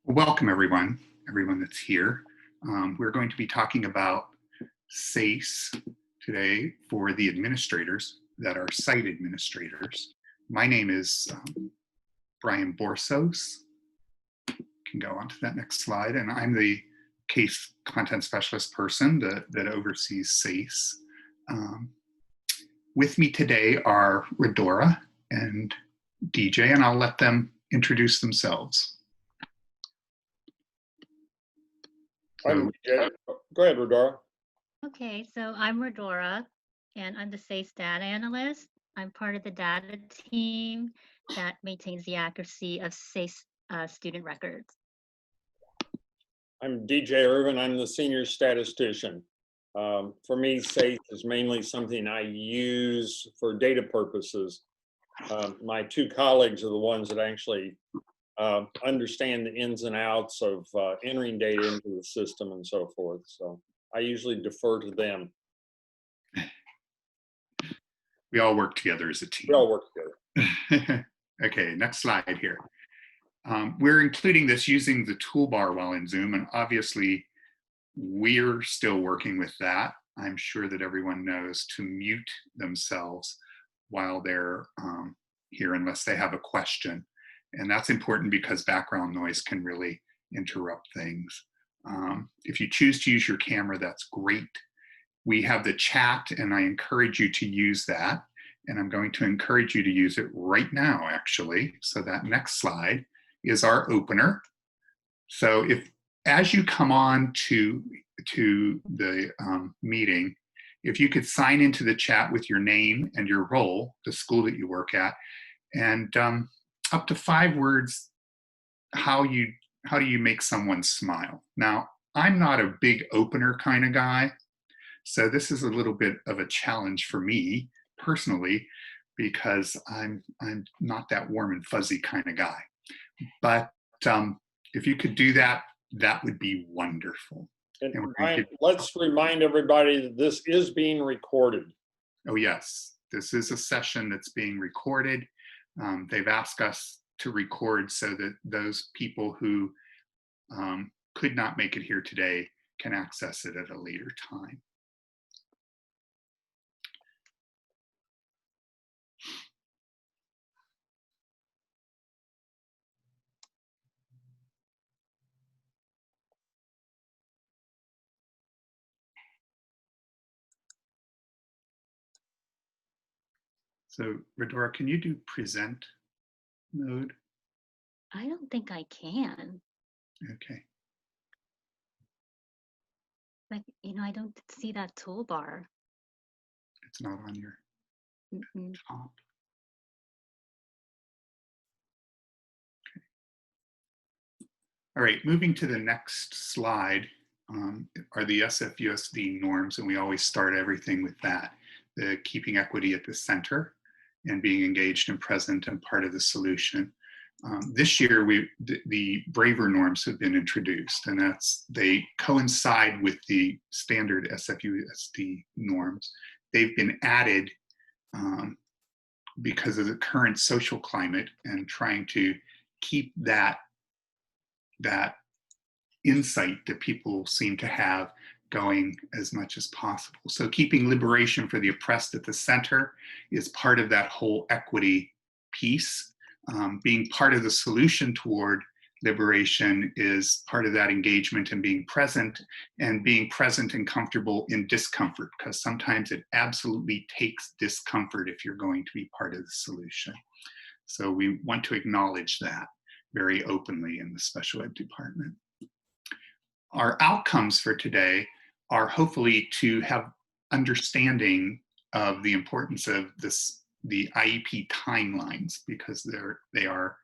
Welcome everyone that's here. We're going to be talking about SEIS today for the administrators that are site administrators. My name is Brian Borsos. Can go on to that next slide. And I'm the case content specialist person that oversees SEIS. With me today are Rhodora and DJ, and I'll let them introduce themselves. I'm DJ. Go ahead, Rhodora. Okay, so I'm Rhodora, and I'm the SEIS data analyst. I'm part of the data team that maintains the accuracy of SEIS student records. I'm DJ Ervin. I'm the senior statistician. For me, SEIS is mainly something I use for data purposes. My two colleagues are the ones that actually understand the ins and outs of entering data into the system and so forth. So I usually defer to them. We all work together as a team. We all work together. Okay, next slide here. We're including this using the toolbar while in Zoom, and obviously we're still working with that. I'm sure that everyone knows to mute themselves while they're here unless they have a question. And that's important because background noise can really interrupt things. If you choose to use your camera, that's great. We have the chat, and I encourage you to use that. And I'm going to encourage you to use it right now, actually. So that next slide is our opener. So as you come on to the meeting, if you could sign into the chat with your name and your role, the school that you work at, and up to 5 words, how do you make someone smile? Now, I'm not a big opener kind of guy, so this is a little bit of a challenge for me personally, because I'm not that warm and fuzzy kind of guy. But if you could do that, that would be wonderful. And Brian, let's remind everybody that this is being recorded. Oh yes, this is a session that's being recorded. They've asked us to record so that those people who could not make it here today can access it at a later time. So, Rhodora, can you do present mode? I don't think I can. Okay. Like, I don't see that toolbar. It's not on your top. Okay. All right, moving to the next slide are the SFUSD norms, and we always start everything with that. The keeping equity at the center and being engaged and present and part of the solution. This year, the braver norms have been introduced, and they coincide with the standard SFUSD norms. They've been added because of the current social climate and trying to keep that insight that people seem to have going as much as possible. So keeping liberation for the oppressed at the center is part of that whole equity piece. Being part of the solution toward liberation is part of that engagement and being present and comfortable in discomfort, because sometimes it absolutely takes discomfort if you're going to be part of the solution. So we want to acknowledge that very openly in the special ed department. Our outcomes for today are hopefully to have understanding of the importance of the IEP timelines, because they are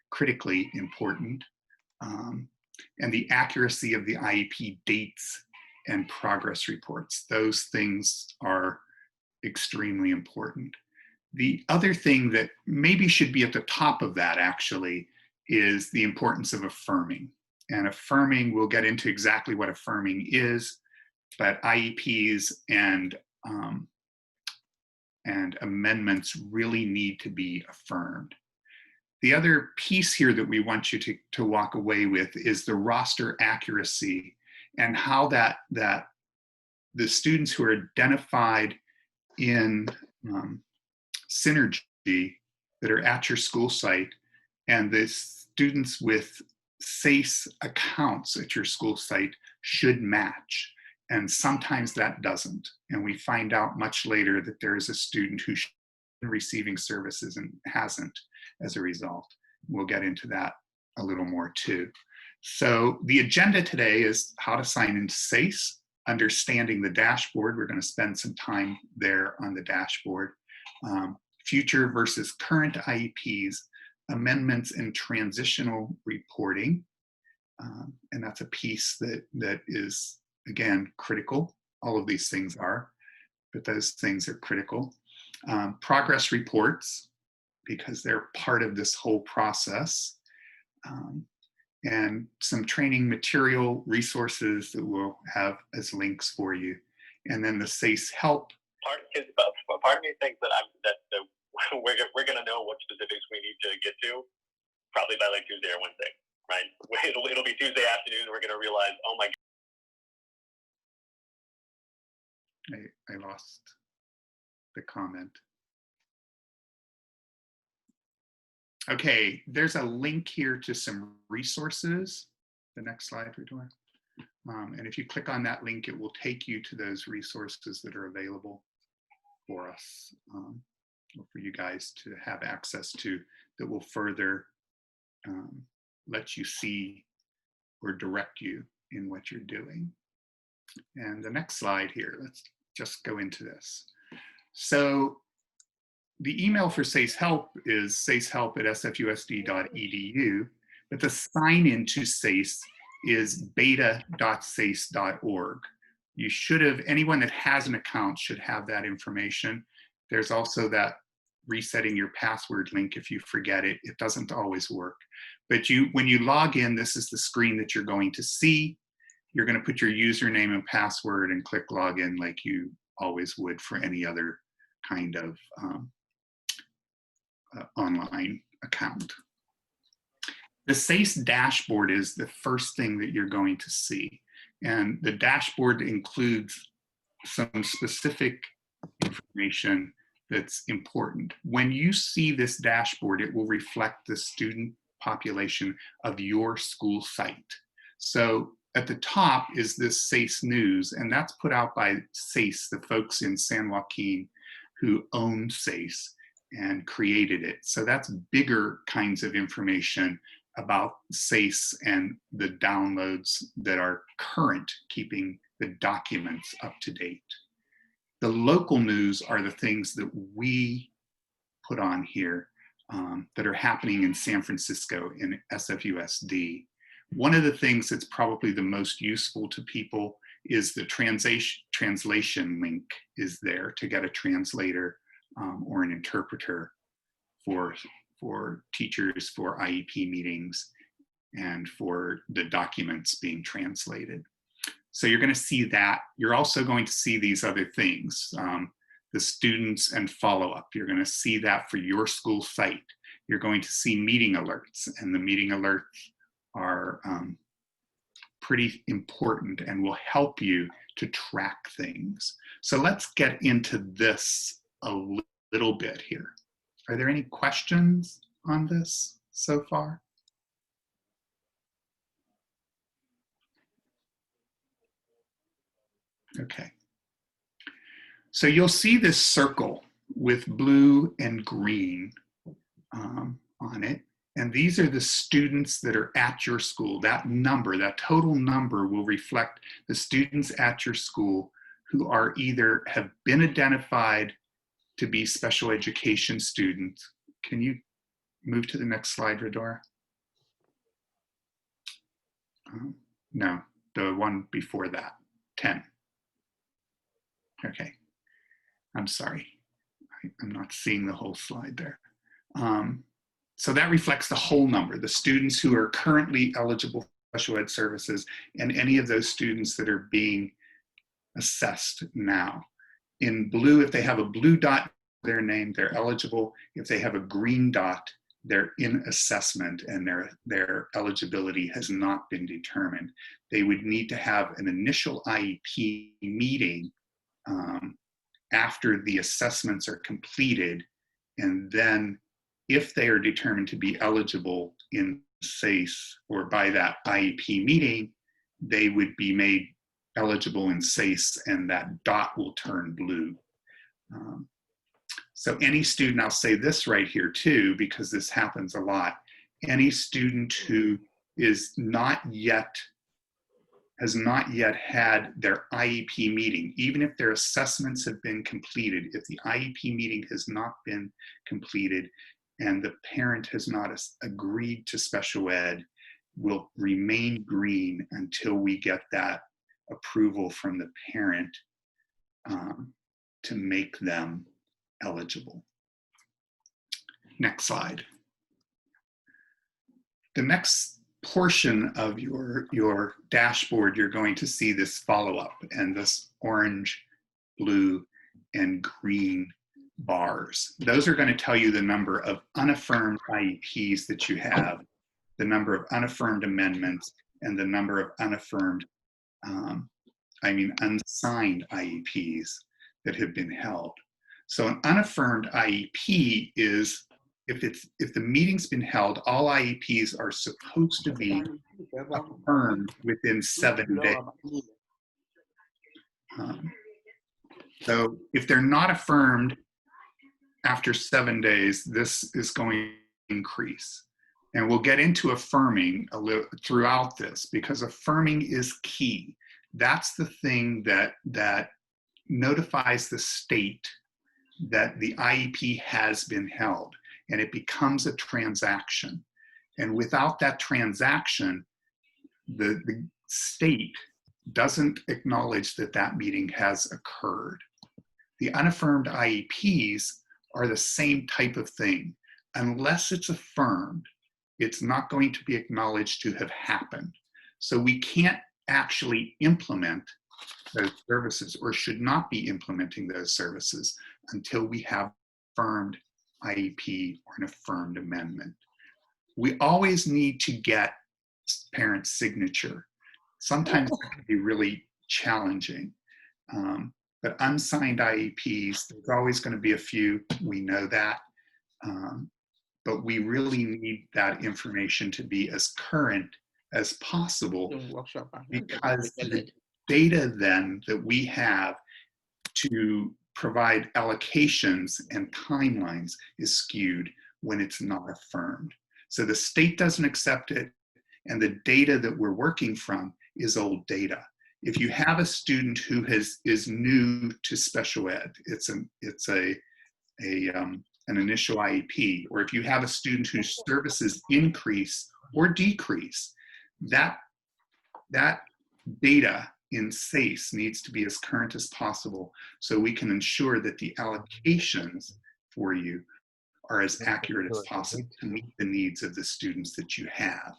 critically important, and the accuracy of the IEP dates and progress reports. Those things are extremely important. The other thing that maybe should be at the top of that actually is the importance of affirming. And affirming, we'll get into exactly what affirming is, but IEPs and amendments really need to be affirmed. The other piece here that we want you to walk away with is the roster accuracy and how that the students who are identified in synergy that are at your school site and the students with SEIS accounts at your school site should match. And sometimes that doesn't. And we find out much later that there is a student who should be receiving services and hasn't as a result. We'll get into that a little more too. So the agenda today is how to sign into SEIS, understanding the dashboard. We're going to spend some time there on the dashboard. Future versus current IEPs, amendments and transitional reporting. And that's a piece that is, again, critical. All of these things are, but those things are critical. Progress reports, because they're part of this whole process. And some training material resources that we'll have as links for you. And then the SEIS help. Part of me thinks that we're going to know what specifics we need to get to probably by like Tuesday or Wednesday, right? It'll be Tuesday afternoon and we're going to realize, oh my God. I lost the comment. Okay, there's a link here to some resources. The next slide, Rhodora. And if you click on that link, it will take you to those resources that are available for us, or for you guys to have access to, that will further let you see or direct you in what you're doing. And the next slide here, let's just go into this. So the email for SEIS Help is seishelp@sfusd.edu, but the sign into SEIS is beta.seis.org. You should have, anyone that has an account should have that information. There's also that resetting your password link if you forget it. It doesn't always work. But when you log in, this is the screen that you're going to see. You're going to put your username and password and click login like you always would for any other kind of online account. The SEIS dashboard is the first thing that you're going to see. And the dashboard includes some specific information that's important. When you see this dashboard, it will reflect the student population of your school site. So at the top is this SEIS news, and that's put out by SEIS, the folks in San Joaquin who own SEIS and created it. So that's bigger kinds of information about SEIS and the downloads that are current, keeping the documents up to date. The local news are the things that we put on here that are happening in San Francisco in SFUSD. One of the things that's probably the most useful to people is the translation link is there to get a translator or an interpreter for teachers, for IEP meetings, and for the documents being translated. So you're going to see that. You're also going to see these other things, the students and follow-up. You're going to see that for your school site. You're going to see meeting alerts, and the meeting alerts are pretty important and will help you to track things. So let's get into this a little bit here. Are there any questions on this so far? Okay. So you'll see this circle with blue and green on it. And these are the students that are at your school. That number, that total number will reflect the students at your school who are either have been identified to be special education students. Can you move to the next slide, Rhodora? No, the one before that, 10. Okay, I'm sorry. I'm not seeing the whole slide there. So that reflects the whole number, the students who are currently eligible for special ed services and any of those students that are being assessed now. In blue, if they have a blue dot in their name, they're eligible. If they have a green dot, they're in assessment and their eligibility has not been determined. They would need to have an initial IEP meeting after the assessments are completed, and then if they are determined to be eligible in SEIS or by that IEP meeting, they would be made eligible in SEIS and that dot will turn blue. So any student, I'll say this right here too, because this happens a lot, any student who has not yet had their IEP meeting, even if their assessments have been completed, if the IEP meeting has not been completed and the parent has not agreed to special ed, will remain green until we get that approval from the parent to make them eligible. Next slide. The next portion of your dashboard, you're going to see this follow-up and this orange, blue, and green bars. Those are going to tell you the number of unaffirmed IEPs that you have, the number of unaffirmed amendments, and the number of unaffirmed, unsigned IEPs that have been held. So an unaffirmed IEP is if the meeting's been held, all IEPs are supposed to be affirmed within 7 days. So if they're not affirmed after 7 days, this is going to increase. And we'll get into affirming a little throughout this, because affirming is key. That's the thing that notifies the state that the IEP has been held, and it becomes a transaction. And without that transaction, the state doesn't acknowledge that that meeting has occurred. The unaffirmed IEPs are the same type of thing. Unless it's affirmed, it's not going to be acknowledged to have happened. So we can't actually implement those services, or should not be implementing those services, until we have affirmed IEP or an affirmed amendment. We always need to get parent signature. Sometimes it can be really challenging, but unsigned IEPs, there's always going to be a few, we know that, but we really need that information to be as current as possible, because the data then that we have to provide allocations and timelines is skewed when it's not affirmed. So the state doesn't accept it, and the data that we're working from is old data. If you have a student who is new to special ed, it's an initial IEP, or if you have a student whose services increase or decrease, that data in SEIS needs to be as current as possible, so we can ensure that the allocations for you are as accurate as possible to meet the needs of the students that you have.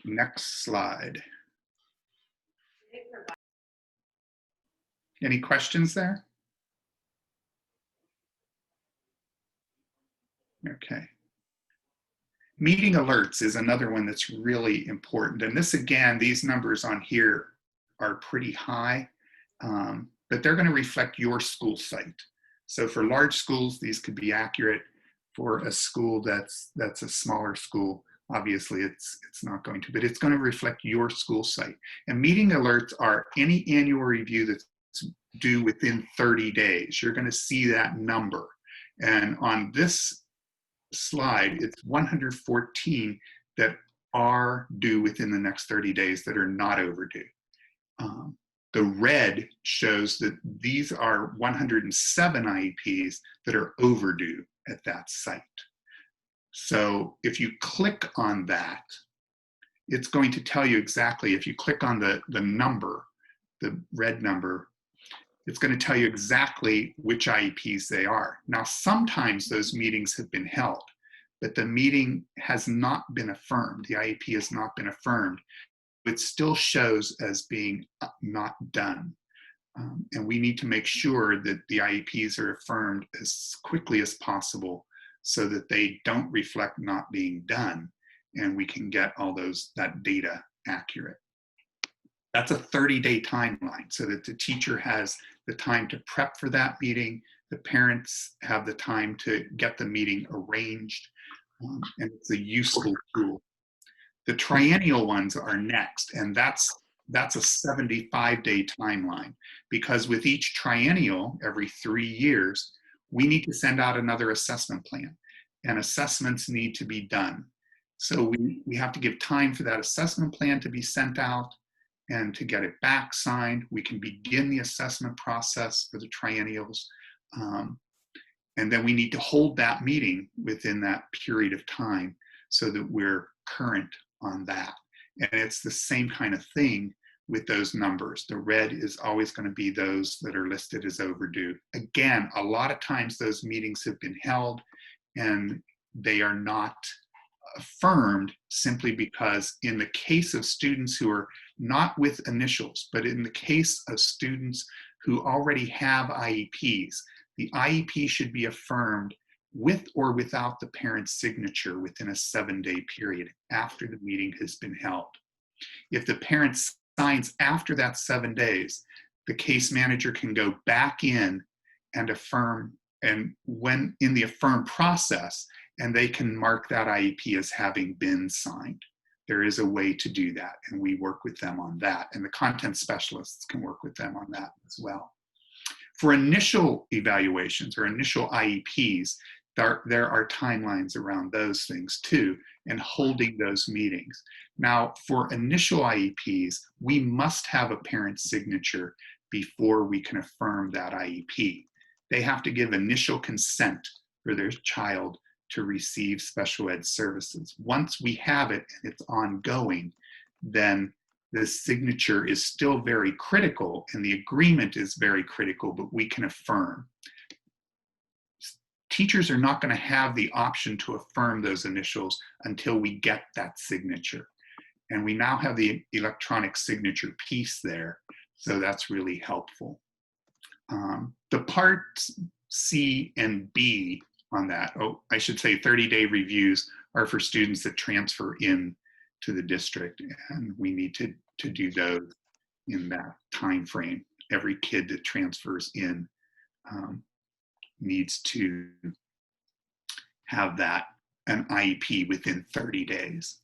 Next slide. Any questions there? Okay. Meeting alerts is another one that's really important. And this, again, these numbers on here are pretty high, but they're going to reflect your school site. So for large schools, these could be accurate. For a school that's a smaller school, obviously it's not going to, but it's going to reflect your school site. And meeting alerts are any annual review that's due within 30 days. You're going to see that number. And on this slide, it's 114 that are due within the next 30 days that are not overdue. The red shows that these are 107 IEPs that are overdue at that site. So if you click on that, it's going to tell you exactly, if you click on the number, the red number, it's going to tell you exactly which IEPs they are. Now, sometimes those meetings have been held, but the meeting has not been affirmed. The IEP has not been affirmed. It still shows as being not done. And we need to make sure that the IEPs are affirmed as quickly as possible so that they don't reflect not being done, and we can get all that data accurate. That's a 30-day timeline so that the teacher has the time to prep for that meeting, the parents have the time to get the meeting arranged, and it's a useful tool. The triennial ones are next, and that's a 75-day timeline, because with each triennial, every 3 years, we need to send out another assessment plan, and assessments need to be done. So we have to give time for that assessment plan to be sent out and to get it back signed. We can begin the assessment process for the triennials. And then we need to hold that meeting within that period of time so that we're current on that. And it's the same kind of thing with those numbers. The red is always going to be those that are listed as overdue. Again, a lot of times those meetings have been held and they are not affirmed simply because in the case of students who are not with initials, but in the case of students who already have IEPs, the IEP should be affirmed with or without the parent's signature within a 7-day period after the meeting has been held. If the parent signs after that 7 days, the case manager can go back in and affirm, and when in the affirm process, and they can mark that IEP as having been signed. There is a way to do that, and we work with them on that, and the content specialists can work with them on that as well. For initial evaluations or initial IEPs, there are timelines around those things too, and holding those meetings. Now, for initial IEPs, we must have a parent's signature before we can affirm that IEP. They have to give initial consent for their child to receive special ed services. Once we have it and it's ongoing, then the signature is still very critical and the agreement is very critical, but we can affirm. Teachers are not going to have the option to affirm those initials until we get that signature. And we now have the electronic signature piece there, so that's really helpful. The parts C and B on that, I should say 30-day reviews are for students that transfer in to the district, and we need to do those in that time frame. Every kid that transfers in needs to have an IEP within 30 days.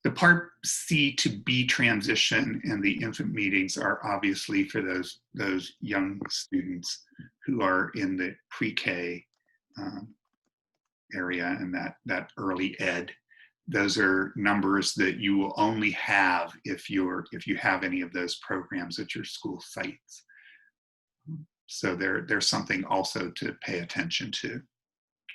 The part C to B transition and the infant meetings are obviously for those young students who are in the pre-K area and that early ed. Those are numbers that you will only have if you have any of those programs at your school sites. So there's something also to pay attention to.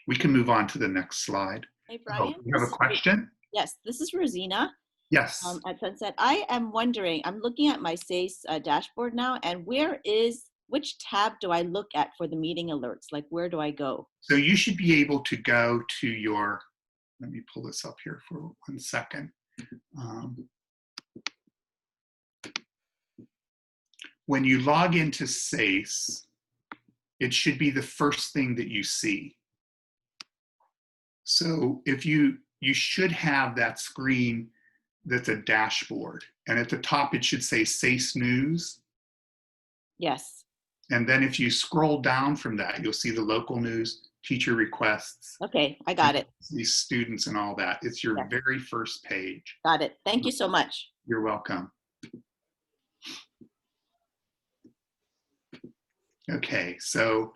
We can move on to the next slide. Hey, Brian. You have a question? Yes, this is Rosina. Yes. At Sunset. I am wondering, I'm looking at my SEIS dashboard now, and which tab do I look at for the meeting alerts? Like, where do I go? So you should be able to go to your, let me pull this up here for 1 second. When you log into SEIS, it should be the first thing that you see. So if you should have that screen that's a dashboard, and at the top it should say SEIS News. Yes. And then if you scroll down from that, you'll see the local news, teacher requests. Okay, I got it. These students and all that. It's your Yes. very first page. Got it. Thank you so much. You're welcome. Okay, so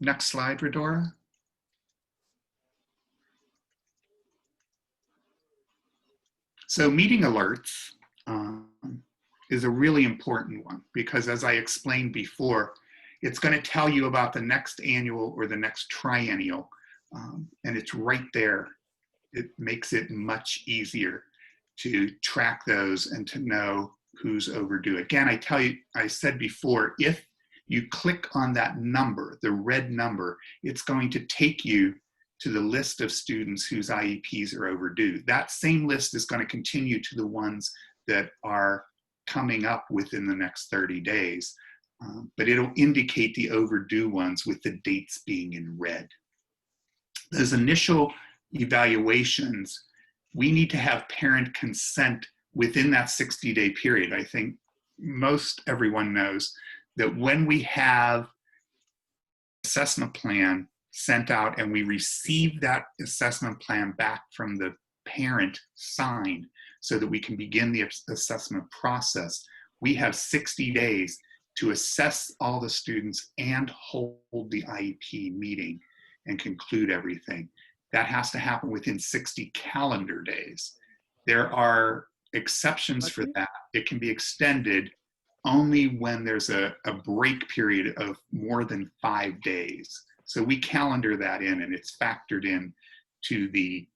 next slide, Rhodora. So meeting alerts is a really important one because, as I explained before, it's going to tell you about the next annual or the next triennial, and it's right there. It makes it much easier to track those and to know who's overdue. Again, I said before, if you click on that number, the red number, it's going to take you to the list of students whose IEPs are overdue. That same list is going to continue to the ones that are coming up within the next 30 days, but it'll indicate the overdue ones with the dates being in red. Those initial evaluations, we need to have parent consent within that 60-day period. I think most everyone knows that when we have assessment plan sent out and we receive that assessment plan back from the parent signed so that we can begin the assessment process, we have 60 days to assess all the students and hold the IEP meeting and conclude everything. That has to happen within 60 calendar days. There are exceptions for that. It can be extended only when there's a break period of more than 5 days. So we calendar that in, and it's factored in to the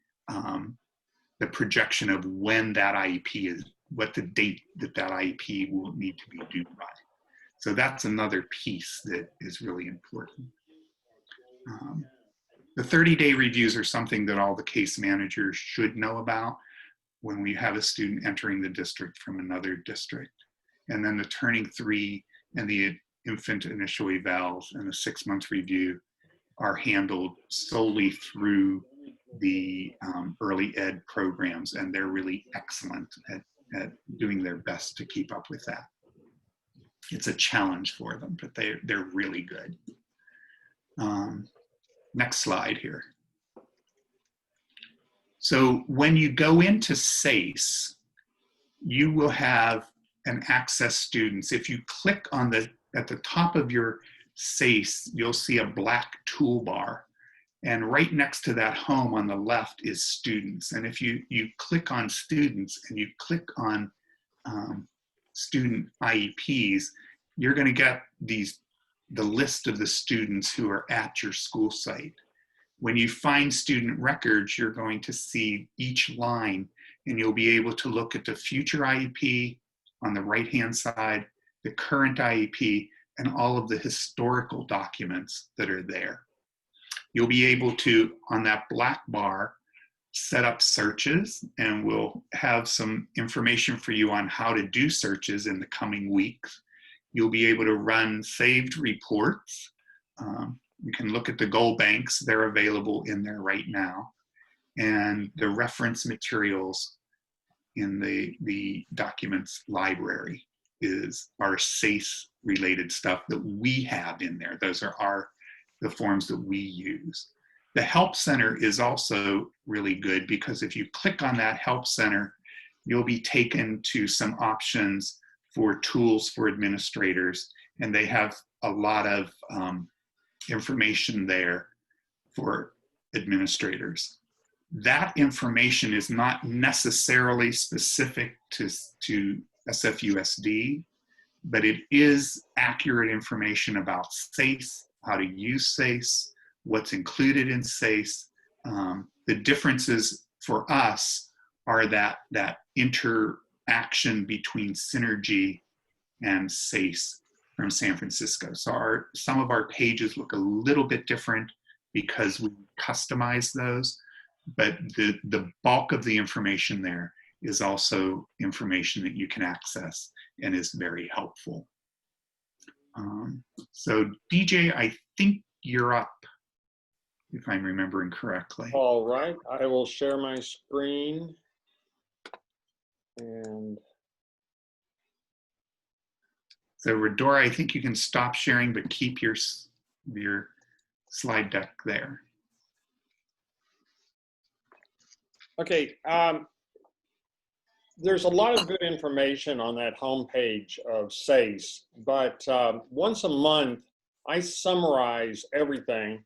projection of when that IEP is, what the date that that IEP will need to be due by. So that's another piece that is really important. The 30-day reviews are something that all the case managers should know about when we have a student entering the district from another district. And then the turning 3 and the infant initial evals and the 6-month review are handled solely through the early ed programs, and they're really excellent at doing their best to keep up with that. It's a challenge for them, but they're really good. Next slide here. So when you go into SEIS, you will have an access students. If you click on at the top of your SEIS, you'll see a black toolbar. And right next to that home on the left is students. And if you click on students and you click on student IEPs, you're going to get the list of the students who are at your school site. When you find student records, you're going to see each line, and you'll be able to look at the future IEP on the right-hand side, the current IEP, and all of the historical documents that are there. You'll be able to, on that black bar, set up searches, and we'll have some information for you on how to do searches in the coming weeks. You'll be able to run saved reports. You can look at the goal banks. They're available in there right now. And the reference materials in the documents library is our SEIS related stuff that we have in there. Those are the forms that we use. The Help Center is also really good because if you click on that Help Center, you'll be taken to some options for tools for administrators, and they have a lot of information there for administrators. That information is not necessarily specific to SFUSD, but it is accurate information about SEIS, how to use SEIS, what's included in SEIS. The differences for us are that interaction between Synergy and SEIS from San Francisco. So some of our pages look a little bit different because we customize those, but the bulk of the information there is also information that you can access and is very helpful. So DJ, I think you're up, if I'm remembering correctly. All right, I will share my screen. And so Rhodora, I think you can stop sharing, but keep your slide deck there. okay, there's a lot of good information on that homepage of SEIS, but once a month, I summarize everything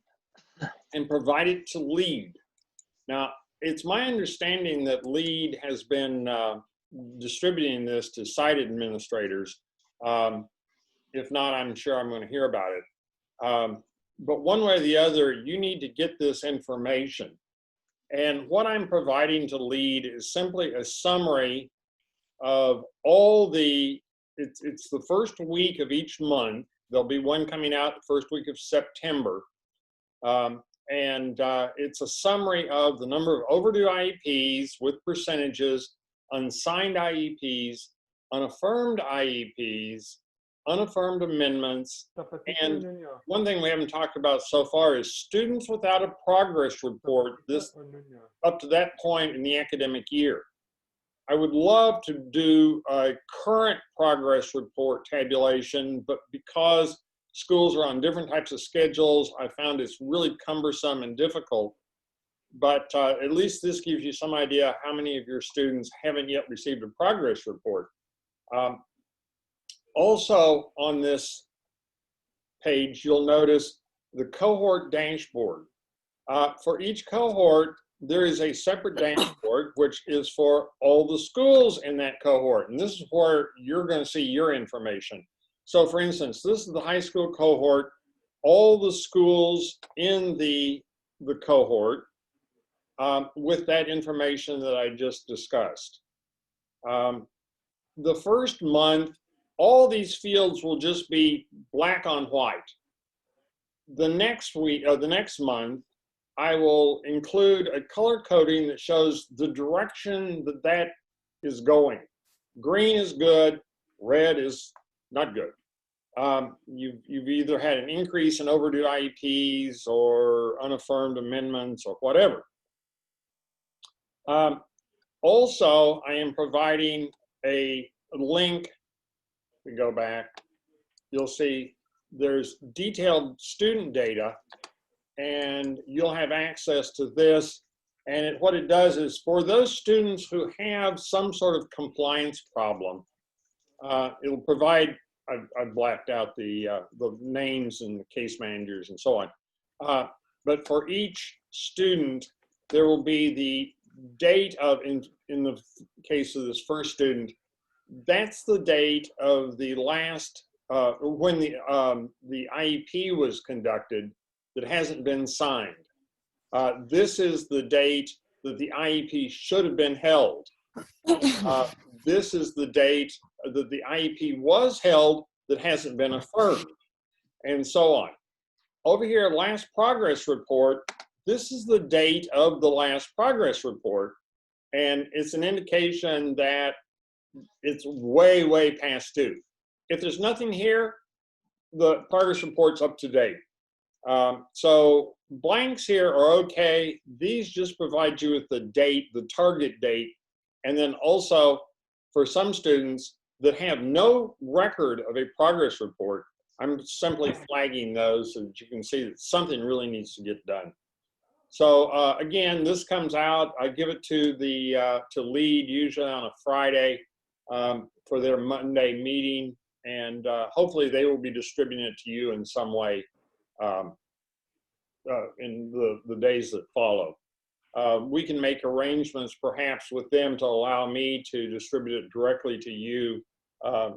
and provide it to LEAD. Now, it's my understanding that LEAD has been distributing this to site administrators. If not, I'm sure I'm going to hear about it. But one way or the other, you need to get this information. And what I'm providing to LEAD is simply a summary of all it's the first week of each month. There'll be one coming out the first week of September. It's a summary of the number of overdue IEPs with percentages, unsigned IEPs, unaffirmed IEPs, unaffirmed amendments, and one thing we haven't talked about so far is students without a progress report this up to that point in the academic year. I would love to do a current progress report tabulation, but because schools are on different types of schedules, I found it's really cumbersome and difficult. But at least this gives you some idea how many of your students haven't yet received a progress report. Also on this page, you'll notice the cohort dashboard. For each cohort, there is a separate dashboard, which is for all the schools in that cohort. And this is where you're going to see your information. So for instance, this is the high school cohort, all the schools in the cohort with that information that I just discussed. The first month, all these fields will just be black on white. The next week, or the next month, I will include a color coding that shows the direction that that is going. Green is good, red is not good. You've either had an increase in overdue IEPs or unaffirmed amendments or whatever. Also, I am providing a link. We go back, you'll see there's detailed student data, and you'll have access to this. And what it does is for those students who have some sort of compliance problem, it'll provide, I've blacked out the names and the case managers and so on. But for each student, there will be the date of, in the case of this first student, that's the date of the last, when the IEP was conducted that hasn't been signed. This is the date that the IEP should have been held. This is the date that the IEP was held that hasn't been affirmed, and so on. Over here, last progress report, this is the date of the last progress report, and it's an indication that it's way, way past due. If there's nothing here, the progress report's up to date. So blanks here are okay. These just provide you with the date, the target date, and then also for some students that have no record of a progress report, I'm simply flagging those so that you can see that something really needs to get done. So again, this comes out, I give it to the to lead usually on a Friday for their Monday meeting, and hopefully they will be distributing it to you in some way in the days that follow. We can make arrangements perhaps with them to allow me to distribute it directly to you.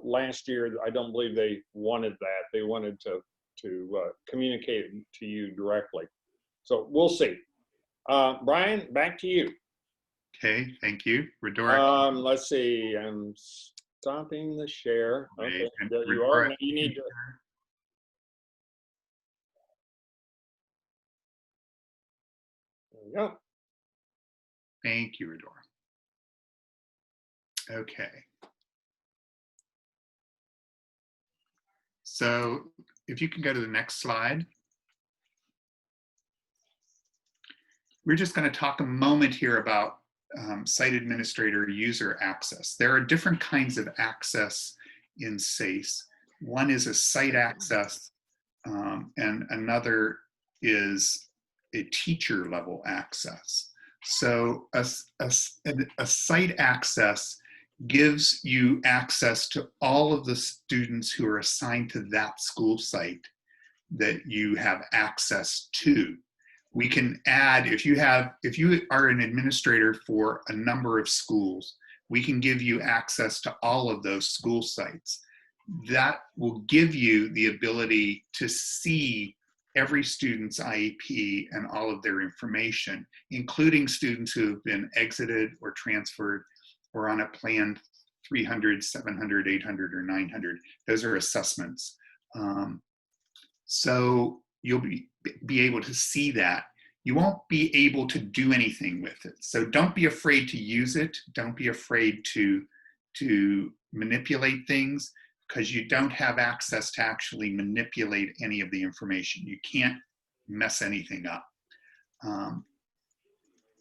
Last year, I don't believe they wanted that. They wanted to communicate to you directly. So we'll see. Brian, back to you. Okay, thank you. Rhodora. Let's see, I'm stopping the share. Okay, there you Rhodora, are. Now you need to. There we go. Thank you, Rhodora. Okay. So if you can go to the next slide. We're just going to talk a moment here about site administrator user access. There are different kinds of access in SEIS. One is a site access, and another is a teacher level access. So a site access gives you access to all of the students who are assigned to that school site that you have access to. We can add, if you are an administrator for a number of schools, we can give you access to all of those school sites. That will give you the ability to see every student's IEP and all of their information, including students who have been exited or transferred or on a planned 300, 700, 800, or 900. Those are assessments. So you'll be able to see that. You won't be able to do anything with it. So don't be afraid to use it. Don't be afraid to manipulate things because you don't have access to actually manipulate any of the information. You can't mess anything up.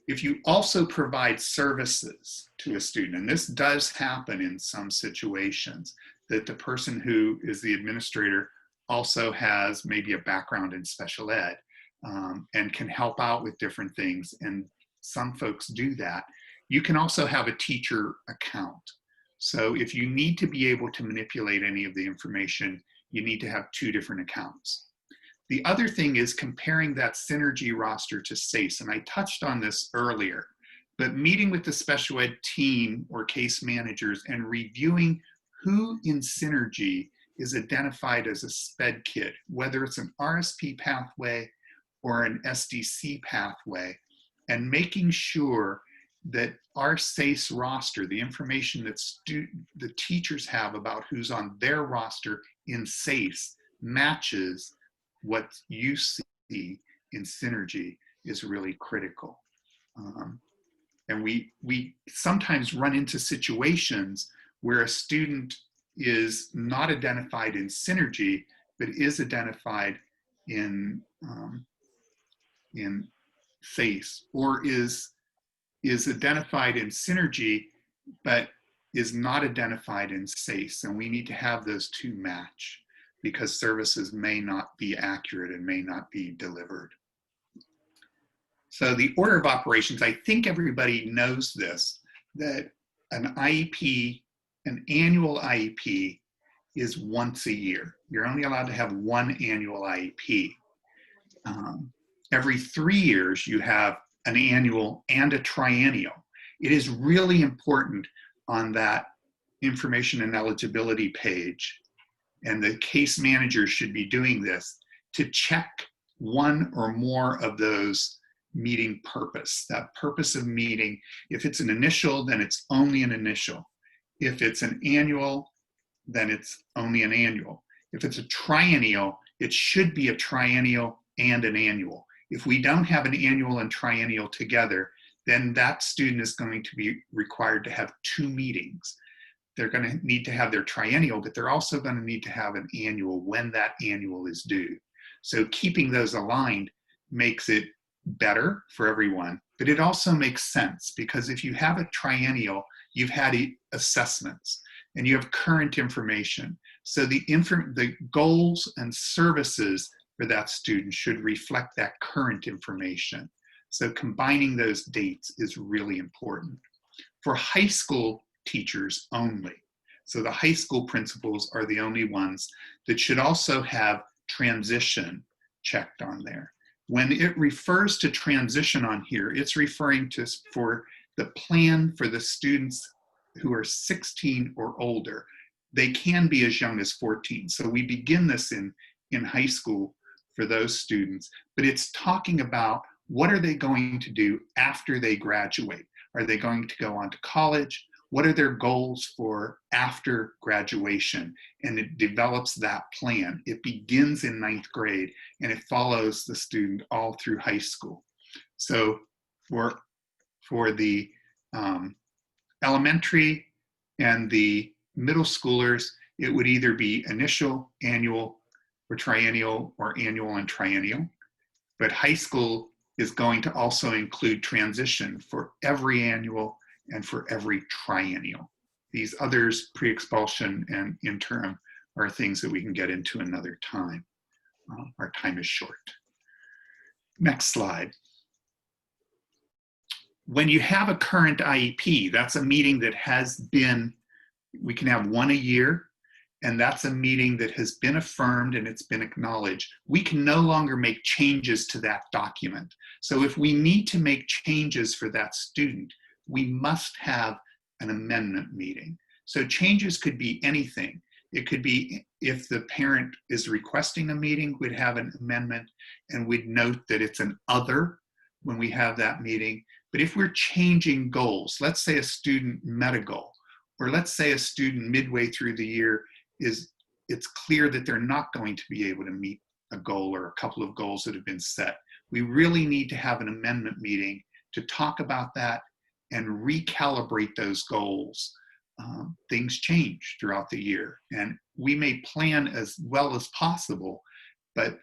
If you also provide services to a student, and this does happen in some situations, that the person who is the administrator also has maybe a background in special ed and can help out with different things, and some folks do that. You can also have a teacher account. So if you need to be able to manipulate any of the information, you need to have 2 different accounts. The other thing is comparing that Synergy roster to SEIS, and I touched on this earlier, but meeting with the special ed team or case managers and reviewing who in Synergy is identified as a SPED kid, whether it's an RSP pathway or an SDC pathway, and making sure that our SEIS roster, the information that the teachers have about who's on their roster in SEIS, matches what you see in Synergy is really critical. And we sometimes run into situations where a student is not identified in Synergy, but is identified in SEIS, or is identified in Synergy, but is not identified in SEIS. And we need to have those 2 match, because services may not be accurate and may not be delivered. So the order of operations, I think everybody knows this, that an IEP, an annual IEP, is once a year. You're only allowed to have 1 annual IEP. Every 3 years, you have an annual and a triennial. It is really important on that information and eligibility page, and the case manager should be doing this, to check 1 or more of those meeting purpose, that purpose of meeting. If it's an initial, then it's only an initial. If it's an annual, then it's only an annual. If it's a triennial, it should be a triennial and an annual. If we don't have an annual and triennial together, then that student is going to be required to have 2 meetings. They're going to need to have their triennial, but they're also going to need to have an annual when that annual is due. So keeping those aligned makes it better for everyone, but it also makes sense, because if you have a triennial, you've had assessments and you have current information. So the goals and services for that student should reflect that current information. So combining those dates is really important. For high school teachers only. So the high school principals are the only ones that should also have transition checked on there. When it refers to transition on here, it's referring to for the plan for the students who are 16 or older. They can be as young as 14. So we begin this in high school for those students, but it's talking about what are they going to do after they graduate? Are they going to go on to college? What are their goals for after graduation? And it develops that plan. It begins in 9th grade and it follows the student all through high school. So for the elementary and the middle schoolers, it would either be initial, annual, or triennial, or annual and triennial. But high school is going to also include transition for every annual and for every triennial. These others, pre-expulsion and interim, are things that we can get into another time. Our time is short. Next slide. When you have a current IEP, that's a meeting that has been, we can have 1 a year, and that's a meeting that has been affirmed and it's been acknowledged. We can no longer make changes to that document. So if we need to make changes for that student, we must have an amendment meeting. So changes could be anything. It could be if the parent is requesting a meeting, we'd have an amendment and we'd note that it's an other when we have that meeting. But if we're changing goals, let's say a student met a goal, or let's say a student midway through the year it's clear that they're not going to be able to meet a goal or a couple of goals that have been set. We really need to have an amendment meeting to talk about that and recalibrate those goals things change throughout the year, and we may plan as well as possible, but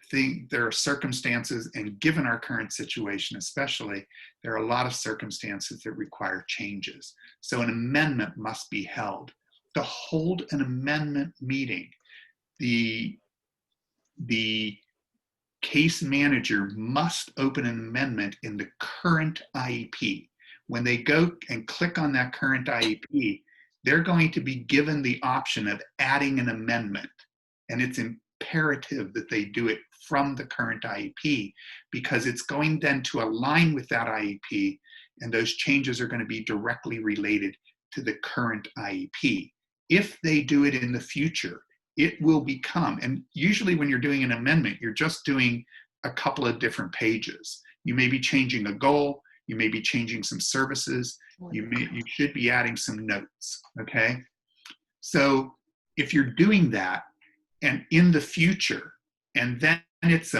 there are circumstances, and given our current situation especially, there are a lot of circumstances that require changes. So an amendment must be held. To hold an amendment meeting, the case manager must open an amendment in the current IEP. When they go and click on that current IEP, they're going to be given the option of adding an amendment. And it's imperative that they do it from the current IEP, because it's going then to align with that IEP, and those changes are going to be directly related to the current IEP. If they do it in the future, it will become, and usually when you're doing an amendment, you're just doing a couple of different pages. You may be changing a goal, you may be changing some services, you should be adding some notes, okay? So if you're doing that, and in the future, and then it's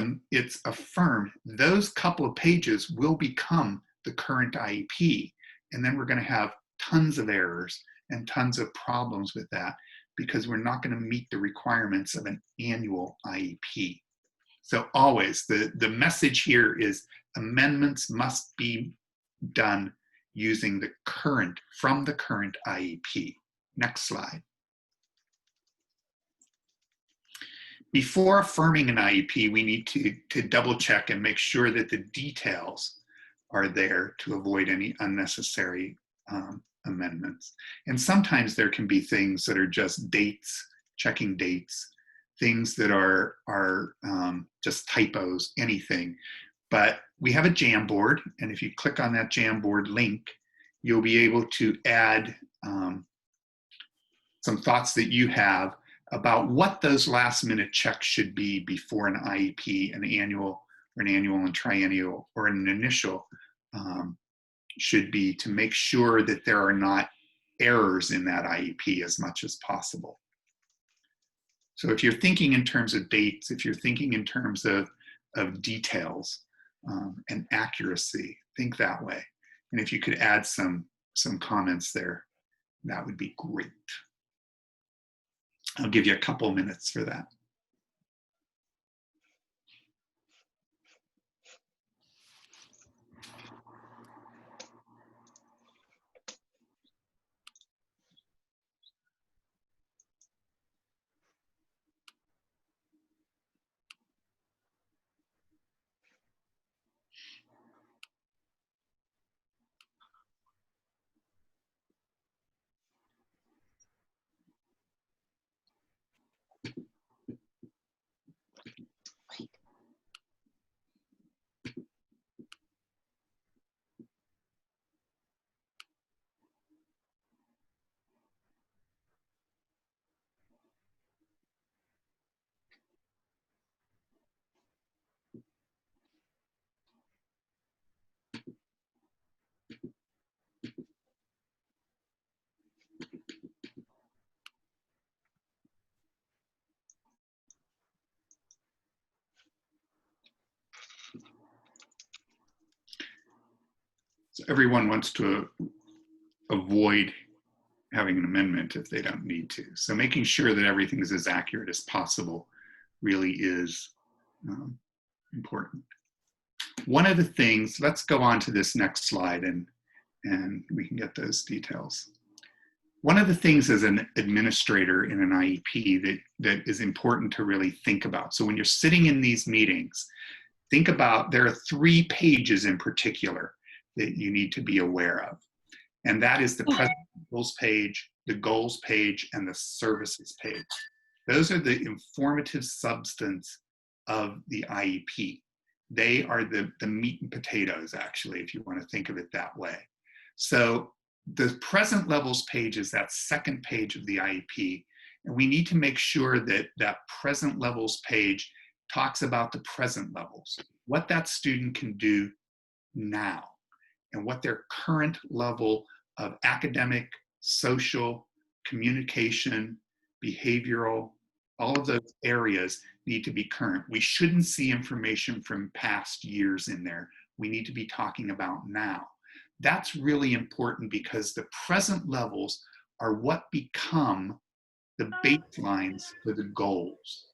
affirmed, those couple of pages will become the current IEP, and then we're going to have tons of errors and tons of problems with that, because we're not going to meet the requirements of an annual IEP. So always, the message here is amendments must be done using from the current IEP. Next slide. Before affirming an IEP, we need to double check and make sure that the details are there to avoid any unnecessary amendments. And sometimes there can be things that are just dates, checking dates, things that are just typos, anything. But we have a Jamboard, and if you click on that Jamboard link, you'll be able to add some thoughts that you have about what those last minute checks should be before an IEP, an annual and triennial, or an initial should be, to make sure that there are not errors in that IEP as much as possible. So if you're thinking in terms of dates, if you're thinking in terms of details and accuracy, think that way. And if you could add some comments there, that would be great. I'll give you a couple minutes for that. So everyone wants to avoid having an amendment if they don't need to. So making sure that everything is as accurate as possible really is important. One of the things, let's go on to this next slide and we can get those details. One of the things as an administrator in an IEP that is important to really think about. So when you're sitting in these meetings, think about, there are 3 pages in particular that you need to be aware of. And that is the present goals page, the goals page, and the services page. Those are the informative substance of the IEP. They are the meat and potatoes, actually, if you want to think of it that way. So the present levels page is that second page of the IEP. And we need to make sure that that present levels page talks about the present levels, what that student can do now, and what their current level of academic, social, communication, behavioral, all of those areas need to be current. We shouldn't see information from past years in there. We need to be talking about now. That's really important because the present levels are what become the baselines for the goals.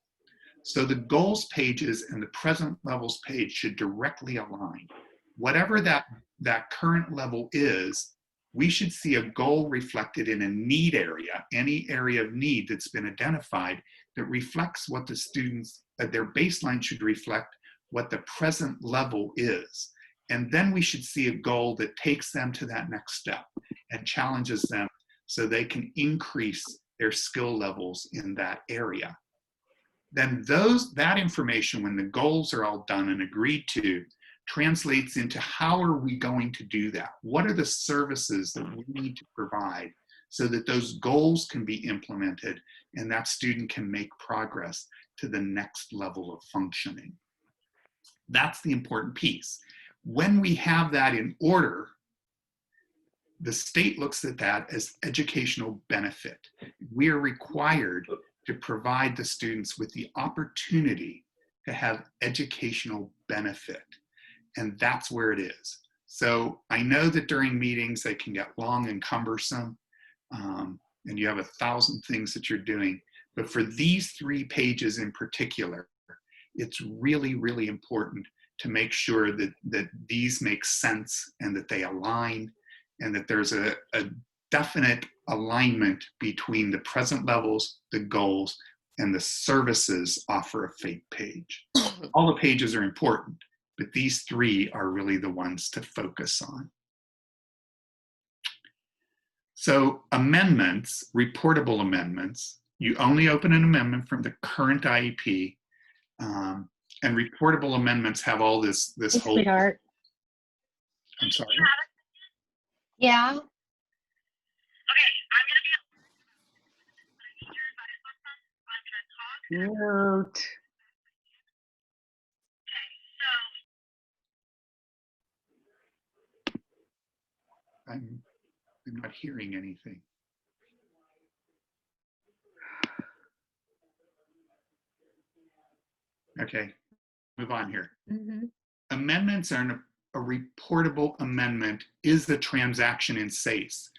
So the goals pages and the present levels page should directly align. Whatever that current level is, we should see a goal reflected in a need area, any area of need that's been identified that reflects what the students, their baseline should reflect what the present level is. And then we should see a goal that takes them to that next step and challenges them so they can increase their skill levels in that area. Then that information, when the goals are all done and agreed to, translates into how are we going to do that? What are the services that we need to provide so that those goals can be implemented and that student can make progress to the next level of functioning? That's the important piece. When we have that in order, the state looks at that as educational benefit. We are required to provide the students with the opportunity to have educational benefit. And that's where it is. So I know that during meetings, they can get long and cumbersome, and you have 1,000 things that you're doing. But for these 3 pages in particular, it's really, really important to make sure that these make sense and that they align and that there's a definite alignment between the present levels, the goals, and the services offer a fate page. All the pages are important, but these 3 are really the ones to focus on. So amendments, reportable amendments, you only open an amendment from the current IEP, and reportable amendments have all this Hey, whole. sweetheart. I'm sorry. Yeah. Mute. I'm not hearing anything. Okay, move on here. Amendments are a reportable amendment is the transaction in SEIS,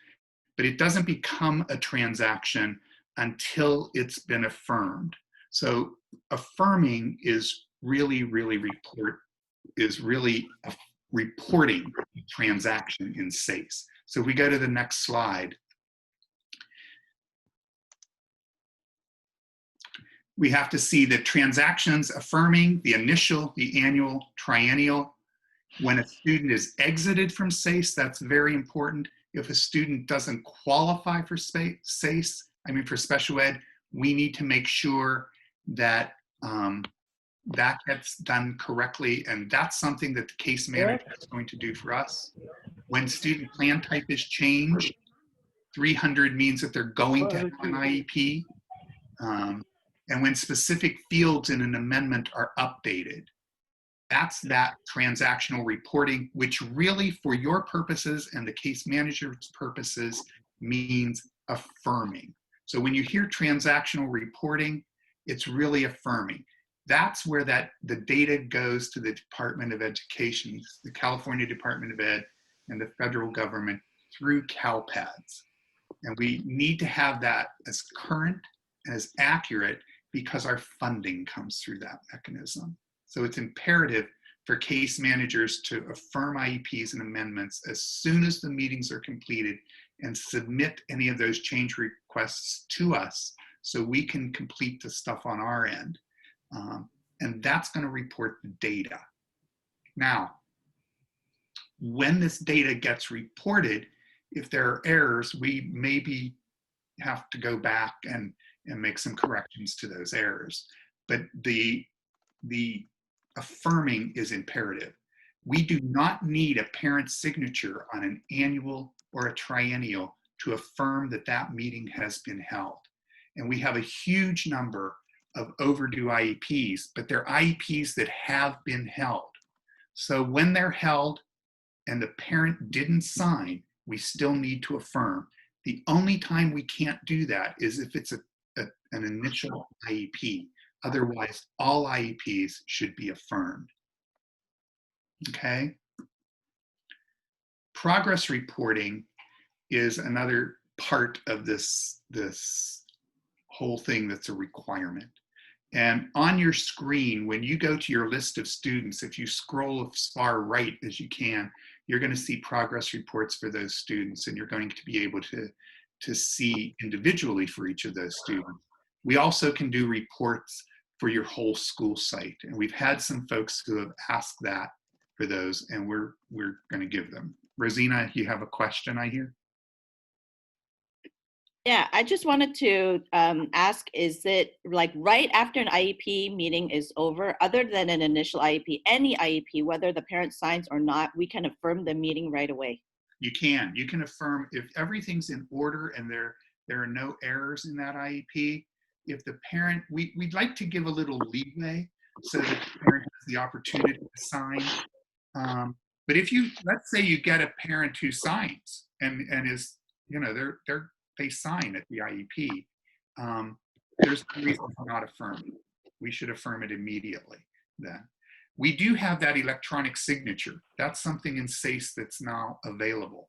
but it doesn't become a transaction until it's been affirmed. So affirming is really a reporting transaction in SEIS. So if we go to the next slide, we have to see the transactions affirming, the initial, the annual, triennial. When a student is exited from SEIS, that's very important. If a student doesn't qualify for SEIS, for special ed, we need to make sure that that gets done correctly, and that's something that the case manager is going to do for us. When student plan type is changed, 300 means that they're going to have an IEP. And when specific fields in an amendment are updated, that's that transactional reporting, which really for your purposes and the case manager's purposes means affirming. So when you hear transactional reporting, it's really affirming. That's where the data goes to the Department of Education, the California Department of Ed, and the federal government through CalPADS. And we need to have that as current and as accurate because our funding comes through that mechanism. So it's imperative for case managers to affirm IEPs and amendments as soon as the meetings are completed and submit any of those change requests to us so we can complete the stuff on our end. And that's going to report the data. Now, when this data gets reported, if there are errors, we maybe have to go back and make some corrections to those errors. But the affirming is imperative. We do not need a parent's signature on an annual or a triennial to affirm that that meeting has been held. And we have a huge number of overdue IEPs, but they're IEPs that have been held. So when they're held and the parent didn't sign, we still need to affirm. The only time we can't do that is if it's an initial IEP. Otherwise, all IEPs should be affirmed. Okay? Progress reporting is another part of this whole thing that's a requirement. And on your screen, when you go to your list of students, if you scroll as far right as you can, you're going to see progress reports for those students, and you're going to be able to see individually for each of those students. We also can do reports for your whole school site, and we've had some folks who have asked that for those, and we're going to give them. Rosina, you have a question, I hear? Yeah, I just wanted to ask, is it like right after an IEP meeting is over, other than an initial IEP, any IEP, whether the parent signs or not, we can affirm the meeting right away? You can affirm if everything's in order and there are no errors in that IEP. If the parent, we'd like to give a little leeway so that the parent has the opportunity to sign. But if let's say you get a parent who signs and is, they sign at the IEP, there's no reason to not affirm it. We should affirm it immediately then. We do have that electronic signature. That's something in SEIS that's now available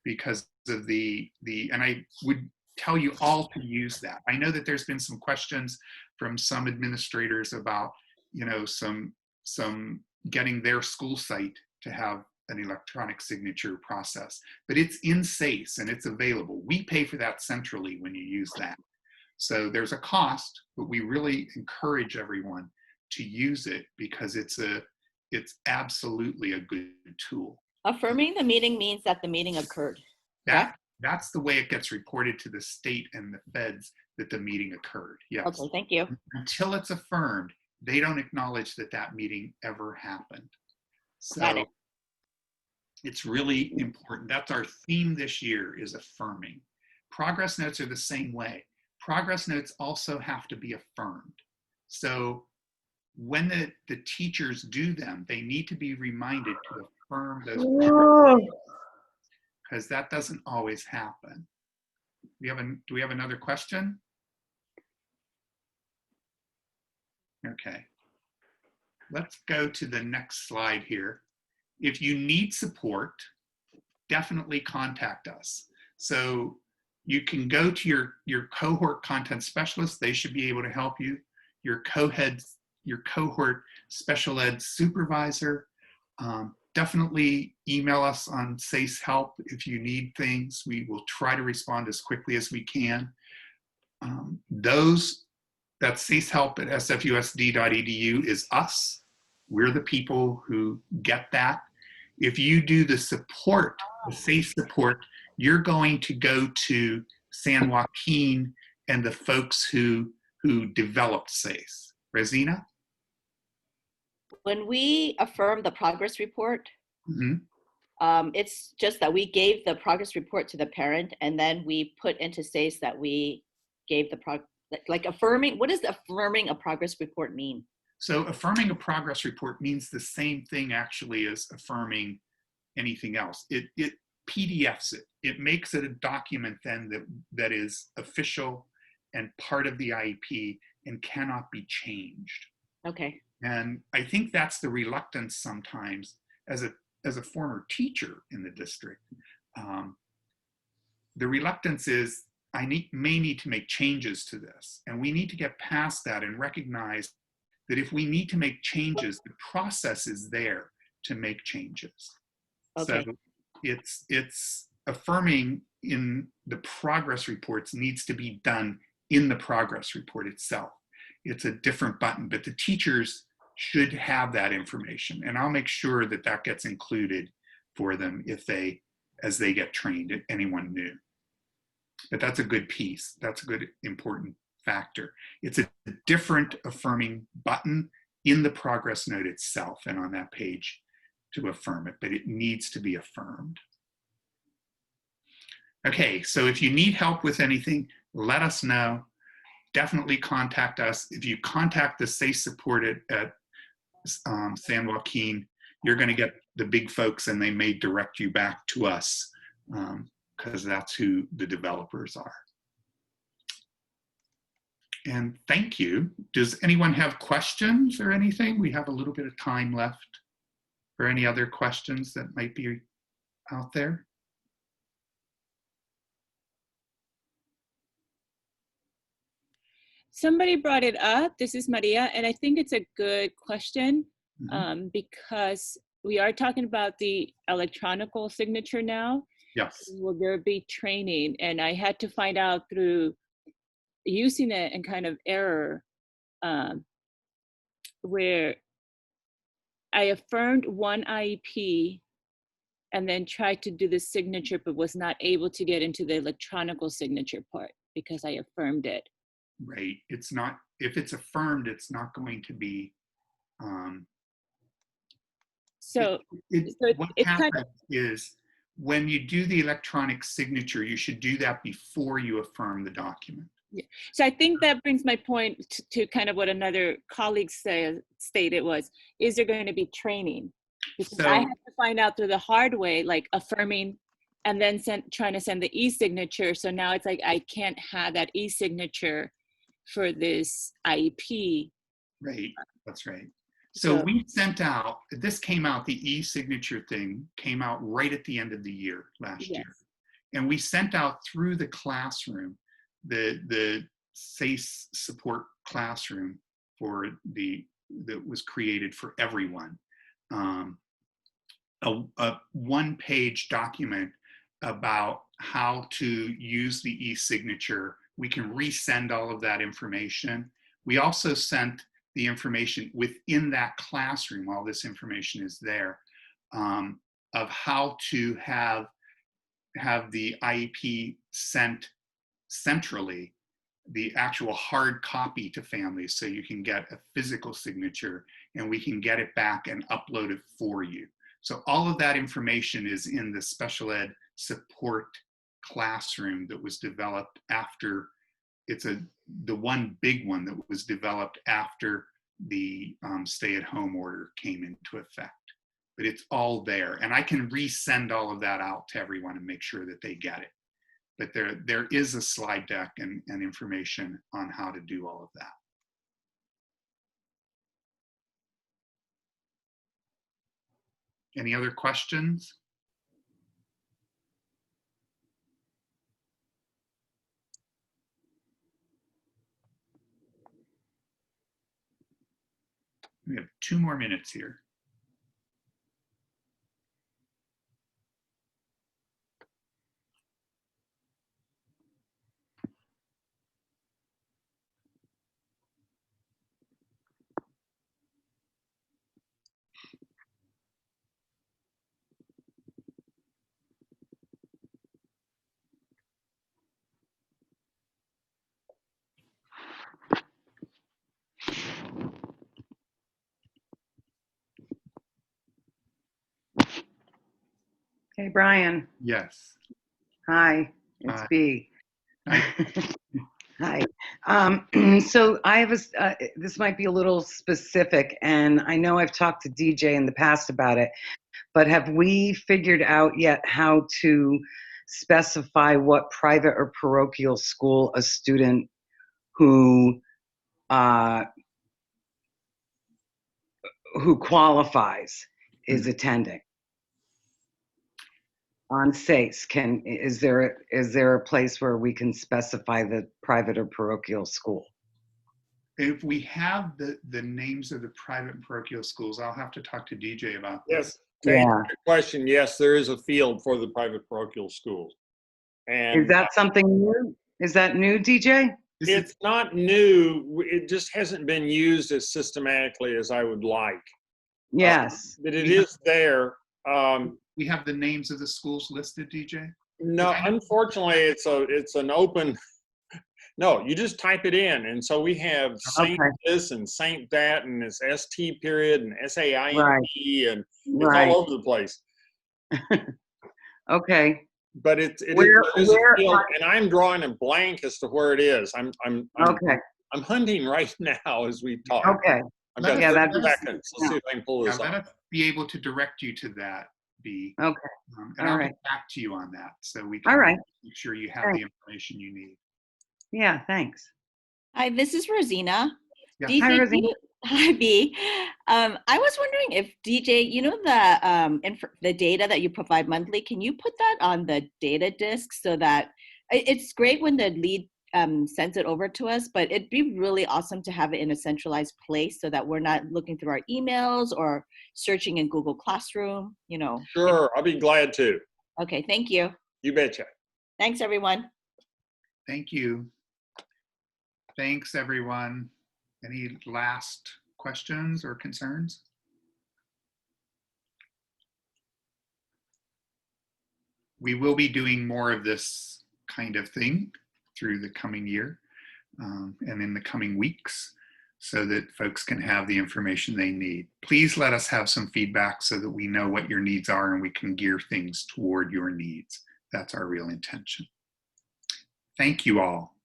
because of and I would tell you all to use that. I know that there's been some questions from some administrators about, some getting their school site to have an electronic signature process, but it's in SEIS and it's available. We pay for that centrally when you use that. So there's a cost, but we really encourage everyone to use it because it's absolutely a good tool. Affirming the meeting means that the meeting occurred. That's the way it gets reported to the state and the feds that the meeting occurred. Yes. Okay, thank you. Until it's affirmed, they don't acknowledge that that meeting ever happened. So Got it. it's really important. That's our theme this year, is affirming. Progress notes are the same way. Progress notes also have to be affirmed. So when the teachers do them, they need to be reminded to affirm those progress, because that doesn't always happen. Do we have another question? Okay. Let's go to the next slide here. If you need support, definitely contact us. So you can go to your cohort content specialist. They should be able to help you. Your cohort special ed supervisor. Definitely email us on SEIS help if you need things. We will try to respond as quickly as we can. That SEIS help at sfusd.edu is us. We're the people who get that. If you do the support, the SEIS support, you're going to go to San Joaquin and the folks who developed SEIS. Rosina? When we affirm the progress report, Mm-hmm. it's just that we gave the progress report to the parent, and then we put into SEIS that we gave the like affirming. What does affirming a progress report mean? So affirming a progress report means the same thing actually as affirming anything else. It PDFs it. It makes it a document then that is official and part of the IEP and cannot be changed. Okay. And I think that's the reluctance sometimes as a former teacher in the district. The reluctance is may need to make changes to this, and we need to get past that and recognize that if we need to make changes, the process is there to make changes. Okay. So it's affirming in the progress reports needs to be done in the progress report itself. It's a different button, but the teachers should have that information, and I'll make sure that that gets included for them as they get trained, if anyone new. But that's a good piece. That's a good important factor. It's a different affirming button in the progress note itself and on that page to affirm it, but it needs to be affirmed. Okay, so if you need help with anything, let us know. Definitely contact us. If you contact the SEIS support at San Joaquin, you're going to get the big folks, and they may direct you back to us because that's who the developers are. And thank you. Does anyone have questions or anything? We have a little bit of time left for any other questions that might be out there. somebody brought it up. This is Maria, and I think it's a good question Mhm. because we are talking about the electronical signature now. Yes. Will there be training? And I had to find out through using it and kind of error where I affirmed one IEP and then tried to do the signature, but was not able to get into the electronical signature part because I affirmed it. Right. It's not, if it's affirmed, it's not going to be, So, what it's kind happens is when you do the electronic signature, you should do that before you affirm the document. So I think that brings my point to kind of what another colleague stated was, is there going to be training? Because I So, had to find out through the hard way, like affirming and then trying to send the e-signature. So now it's like, I can't have that e-signature for this IEP. right, that's right. So we sent out, this came out, the e-signature thing came out right at the end of the year last year. And we sent out through the classroom, the SEIS support classroom that was created for everyone. A one-page document about how to use the e-signature. We can resend all of that information. We also sent the information within that classroom, all this information is there, of how to have the IEP sent centrally, the actual hard copy to families so you can get a physical signature and we can get it back and upload it for you. So all of that information is in the special ed support classroom that was developed after, the one big one that was developed after the stay-at-home order came into effect. But it's all there. And I can resend all of that out to everyone and make sure that they get it. But there is a slide deck and information on how to do all of that. Any other questions? We have 2 more minutes here. Hey, Brian. Yes. Hi, it's Hi. B. Hi. So I have this might be a little specific, and I know I've talked to DJ in the past about it, but have we figured out yet how to specify what private or parochial school a student who qualifies is attending? On SEIS, is there a place where we can specify the private or parochial school? If we have the names of the private and parochial schools, I'll have to talk to DJ about this. Yes, to answer your question, yes, there is a field for the private parochial schools. And is that something new? Is that new, DJ? It's not new. It just hasn't been used as systematically as I would like. Yes. But it is there. We have the names of the schools listed, DJ? No, unfortunately, it's an open. No, you just type it in, and so we have Saint this and Saint that, and it's ST period and SAINT, and it's all over the place. Okay. But it is a field, and I'm drawing a blank as to where it is. I'm hunting right now as we talk. Okay. Let's see if I can pull this off. Let us be able to direct you to that, B. Okay. And I'll get back to you on that so we can make sure you have the information you need. Yeah, thanks. Hi, this is Rosina. Yeah. DJ, Hi, Rosina. Hi, B. I was wondering if DJ, you know the data that you provide monthly, can you put that on the data disk so that it's great when the lead sends it over to us, but it'd be really awesome to have it in a centralized place so that we're not looking through our emails or searching in Google Classroom, you know. Sure, I'll be glad to. Okay, thank you. You betcha. Thanks, everyone. Thank you. Thanks, everyone. Any last questions or concerns? We will be doing more of this kind of thing through the coming year and in the coming weeks so that folks can have the information they need. Please let us have some feedback so that we know what your needs are and we can gear things toward your needs. That's our real intention. Thank you all.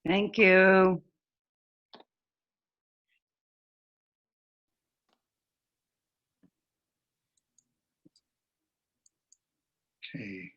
Thank you. Okay.